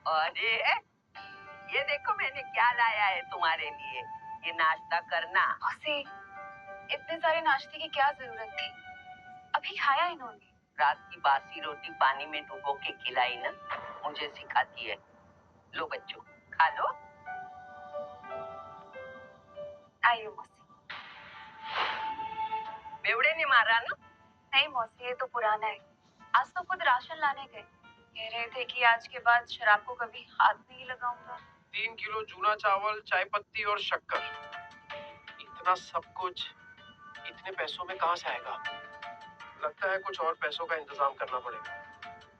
अरे ये देखो मैंने क्या लाया है तुम्हारे लिए। ये नाश्ता करना। मौसी, इतने सारे नाश्ते की क्या जरूरत थी? अभी खाया इन्होंने। रात की बासी रोटी पानी में डुबो के खिलाई ना, मुझे सिखाती है। लो बच्चों, खा लो। आइए मौसी। बेवड़े ने मारा ना? नहीं मौसी, ये तो पुराना है। आज तो खुद राशन लाने गए, कह रहे थे कि आज के बाद शराब को कभी हाथ नहीं लगाऊंगा। 3 किलो जूना चावल, चाय पत्ती और शक्कर, इतना सब कुछ इतने पैसों में कहाँ से आएगा? लगता है कुछ और पैसों का इंतजाम करना पड़ेगा।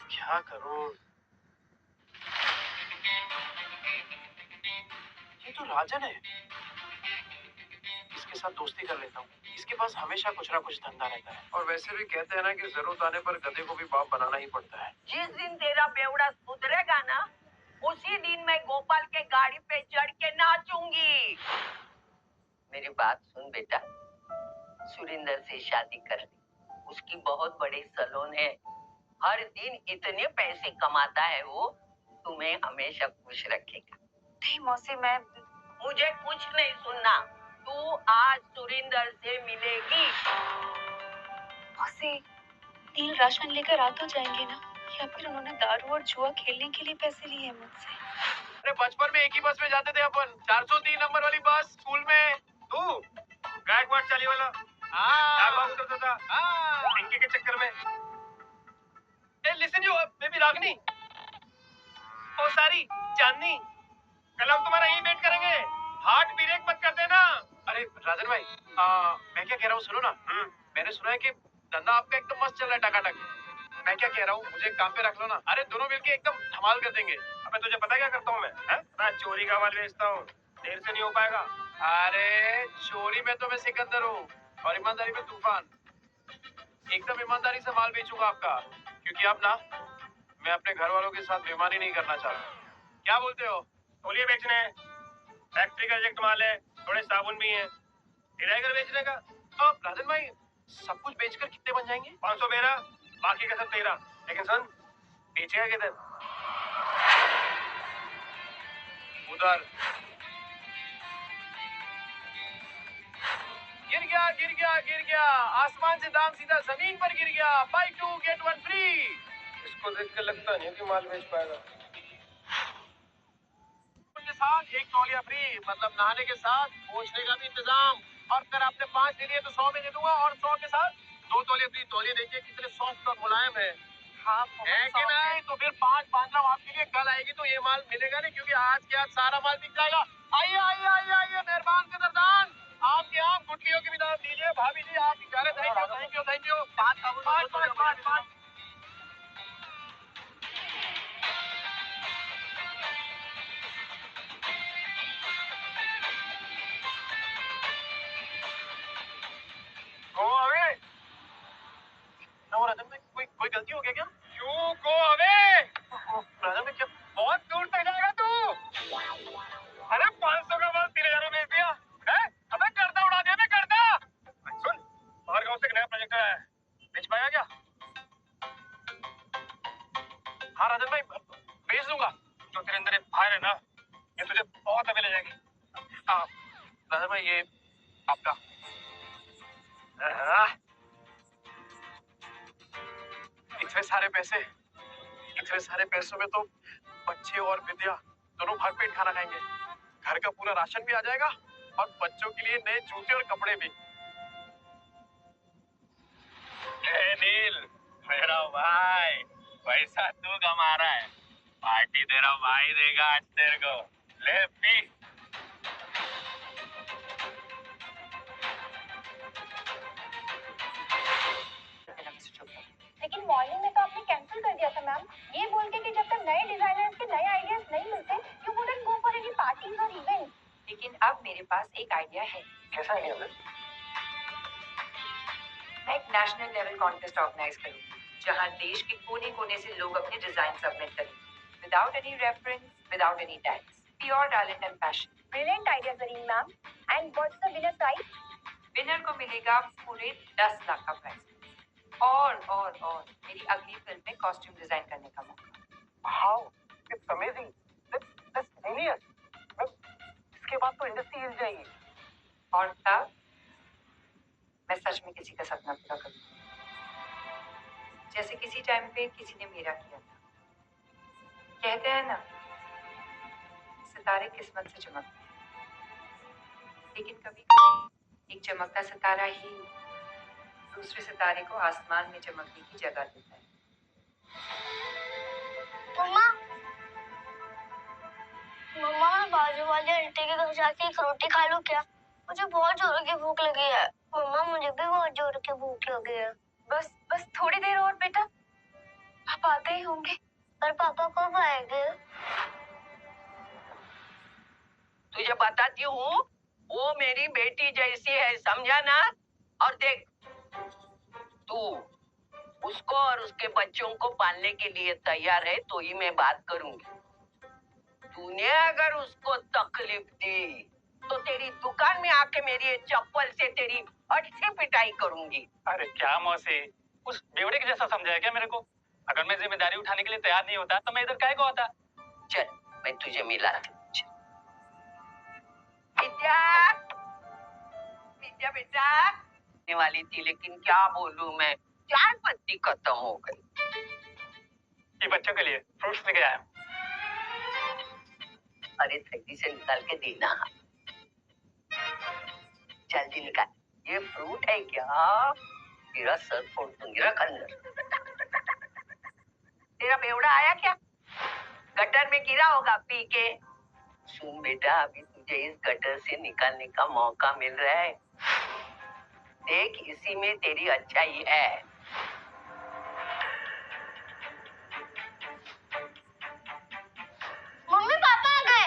क्या करूं? ये तो राजन है। इसके साथ दोस्ती कर लेता हूँ। इसके पास हमेशा कुछ ना कुछ धंधा रहता है। और वैसे भी कहते हैं ना कि जरूरत आने पर गधे को भी बाप बनाना ही पड़ता है। जिस दिन तेरा बेवड़ा सुधरेगा ना, उसी दिन मैं गोपाल के गाड़ी पे चढ़ के नाचूंगी। मेरी बात सुन बेटा, सुरिंदर से शादी कर दी। उसकी बहुत बड़ी सलोन है। हर दिन इतने पैसे कमाता है वो, तुम्हें हमेशा खुश रखेगा। नहीं मौसी, मैं मुझे कुछ नहीं सुनना। तू आज सुरिंदर से मिलेगी। मौसी, नील राशन लेकर आ तो जाएंगे ना, या फिर उन्होंने दारू और जुआ खेलने के लिए पैसे लिए हैं मुझसे? अरे बचपन में एक ही बस में जाते थे अपन, 403 नंबर वाली बस स्कूल में। तू गायकवाड़ चाली वाला उतरता था पिंकी के चक्कर में। लिसन यू बेबी रागनी, ओ सारी चांदनी, कल हम तुम्हारा यही वेट करेंगे। हार्ट ब्रेक मत कर देना। अरे राजन भाई, मैं क्या कह रहा हूँ सुनो ना। मैंने सुना है कि धंधा आपका एकदम मस्त चल रहा है, टकाटक। मैं क्या कह रहा हूँ, मुझे काम पे रख लो ना। अरे दोनों मिलके एकदम धमाल कर देंगे। अबे तुझे पता क्या करता हूँ मैं चोरी का माल बेचता हूँ। देर से नहीं हो पाएगा। अरे चोरी में तो मैं सिकंदर हूँ और ईमानदारी में तूफान। एकदम ईमानदारी से माल बेचूंगा आपका, क्योंकि अब ना मैं अपने घर वालों के साथ बेईमानी नहीं करना चाहता। क्या बोलते हो? तौलिए बेचने हैं, फैक्ट्री का रिजेक्ट माल है, थोड़े साबुन भी हैं। किराए घर बेचने का। अब राजन भाई, सब कुछ बेचकर कितने बन जाएंगे? 500 मेरा, बाकी का सब तेरा। लेकिन सुन, बेचेगा किधर? उधर। गिर गया, आसमान से दाम सीधा जमीन पर गिर गया। Buy 2 get 1 free. इसको देख के लगता नहीं कि माल बेच पाएगा। के साथ एक तौलिया फ्री, मतलब नहाने के साथ पोंछने का भी इंतजाम। और अगर आपने 5 ले लिए तो 100 में दे दूंगा, और 100 के साथ 2 तौलिया फ्री। तौलिया देखिए कितने सॉफ्ट और मुलायम है। हाँ, है कि नहीं? तो फिर 5 बांध रहा हूँ आपके लिए। कल आएगी तो ये माल मिलेगा नहीं, क्योंकि आज के आज सारा माल बिक जाएगा। आइए आइए आइए आइए, मेहरबान कदरदान, आपके आप गुटलियों की भी दाम लीजिए। भाभी जी आप बेचारे, thank you thank you thank you. पाँच। Go away. राजन में कोई गलती हो गया क्या? क्यों गो अवे? राजन में क्या बहुत दूर तक जाएगा तू? अरे 500 का माल 3000 में बेच दिया है? अबे गर्दा उड़ा दिया बे, गर्दा। सुन, बाहर गांव से एक नया प्रोजेक्ट आया है, बेच पाएगा क्या? हाँ राजन भाई, बेच दूंगा। जो तेरे अंदर फायर है ना, ये तुझे बहुत अभी ले जाएगी। हाँ राजन भाई, ये आपका। हाँ, इतने सारे पैसों में तो बच्चे और विद्या दोनों भरपेट खाना खाएंगे। घर का पूरा राशन भी आ जाएगा और बच्चों के लिए नए जूते और कपड़े भी। नील, मेरा भाई, पैसा तू कमा रहा है, पार्टी तेरा भाई देगा आज तेरे को। ले पी। लेकिन मॉर्निंग में तो आपने कैंसिल कर दिया था मैम, ये बोल के कि जब तक नए डिजाइनर्स के नए आइडियाज नहीं मिलते you wouldn't go for any parties और इवेंट्स। लेकिन अब मेरे पास एक आइडिया है। कैसा आइडिया है? मैं एक नेशनल लेवल कॉन्टेस्ट ऑर्गेनाइज करूंगी, जहां देश के कोने कोने से लोग अपने डिजाइन सबमिट करेंगे, without any reference, without any tax, pure talent and passion. Brilliant idea Zareen ma'am. And what's the winner prize? Winner को मिलेगा पूरे 10 लाख का प्राइज और मेरी अगली फिल्म में कॉस्ट्यूम डिजाइन करने का मौका। How? It's amazing, that's genius. इसके बाद तो इंडस्ट्री हिल जाएगी। और तब मैं सच में किसी का सपना पूरा करूंगी, जैसे किसी टाइम पे किसी ने मेरा किया था। कहते हैं ना, सितारे किस्मत से चमकते हैं, लेकिन कभी कभी एक चमकता सितारा ही दूसरे सितारे को आसमान में चमकने की जगह देता है। मम्मा, मम्मा मैं बाजू वाली आंटी के घर जाके एक रोटी खा लूं क्या? मुझे बहुत जोर की भूख लगी है। मम्मा मुझे भी बहुत जोर की भूख लगी है। बस बस थोड़ी देर और बेटा, पापा आते ही होंगे। पर पापा कब आएंगे? तुझे बताती हूँ, वो मेरी बेटी जैसी है, समझा ना? और देख, तू उसको और उसके बच्चों को पालने के लिए तैयार है तो ही मैं बात करूंगी। तूने अगर उसको तकलीफ दी तो तेरी दुकान में आके मेरी ये चप्पल से तेरी अच्छी पिटाई करूंगी। अरे क्या मौसी, उस बेवड़े के जैसा समझा है क्या मेरे को? अगर मैं जिम्मेदारी उठाने के लिए तैयार नहीं होता तो मैं इधर काहे को आता? चल, मैं तुझे मिलाती हूँ। चल। विद्या, विद्या बेटा आने वाली थी, लेकिन क्या बोलूं मैं, चाय पत्ती खत्म हो गई। ये बच्चों के लिए फ्रूट्स लेके आया। अरे थैली से निकाल के देना। जल्दी निकाल। ये फ्रूट है क्या? तेरा सर फोड़ दूंगी, रख अंदर। तेरा बेवड़ा आया क्या? गटर में गिरा होगा पी के। सुन बेटा, अभी तुझे इस गटर से निकालने का मौका मिल रहा है। देख, इसी में तेरी अच्छाई है। मम्मी पापा आ गए।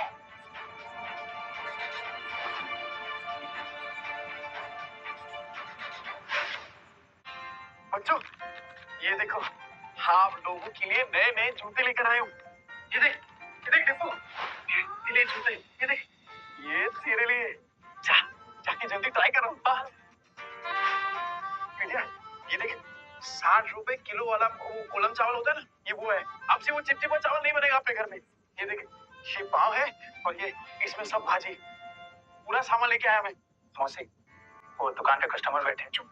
बच्चों, ये देखो, आप लोगों के लिए नए नए जूते लेकर आया हूँ। ये देख डिप्पू, ये ले जूते, ये देख, ये तेरे लिए। जाके जल्दी ट्राई करो। बेटा, ये देख, 60 रुपए किलो वाला वो कोलम चावल होता है ना, ये वो है। अब से वो चिपचिपा चावल नहीं बनेगा अपने घर में। ये देख, ये पाव है और ये इसमें सब भाजी। पूरा सामान लेके आया मैं। मौसी, वो दुकान पे कस्टमर बैठे हैं।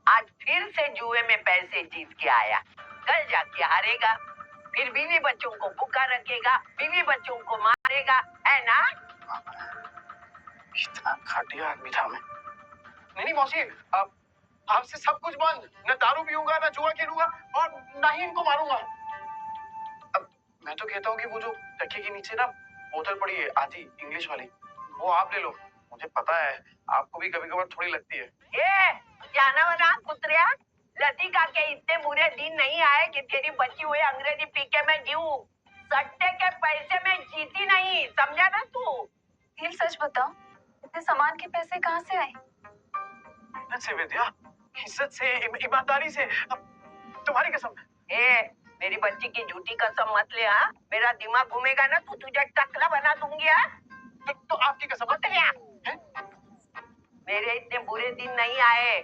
आज फिर से जुए में पैसे जीत के आया, कल जाके हारेगा, फिर बीवी बच्चों को भूखा रखेगा, बीवी बच्चों को मारेगा, है ना? इतना घटिया आदमी था मैं। नहीं मौसी, अब आपसे सब कुछ बंद। न दारू पीऊंगा, न जुआ खेलूंगा और न ही इनको मारूंगा। अब मैं तो कहता हूँ कि वो जो तकिए के नीचे ना बोतल पड़ी है आधी इंग्लिश वाली, वो आप ले लो। मुझे पता है आपको भी कभी कभार थोड़ी लगती है। ये जाना वना कुतरिया, लतिका के इतने बुरे दिन नहीं आए कि तेरी बची हुई अंग्रेजी पी के मैं जीऊं। सट्टे के पैसे में जीती नहीं, समझा ना तू? दिल सच बताओ, इतने सामान के पैसे कहाँ से आए? इज्जत से विद्या, इज्जत से, ईमानदारी से। तुम्हारी कसम। मेरी बच्ची की झूठी कसम मत ले। हाँ, मेरा दिमाग घूमेगा ना तो तुझे टकला बना दूंगी। हाँ, तो आपकी कसम। मेरे इतने बुरे दिन नहीं आए।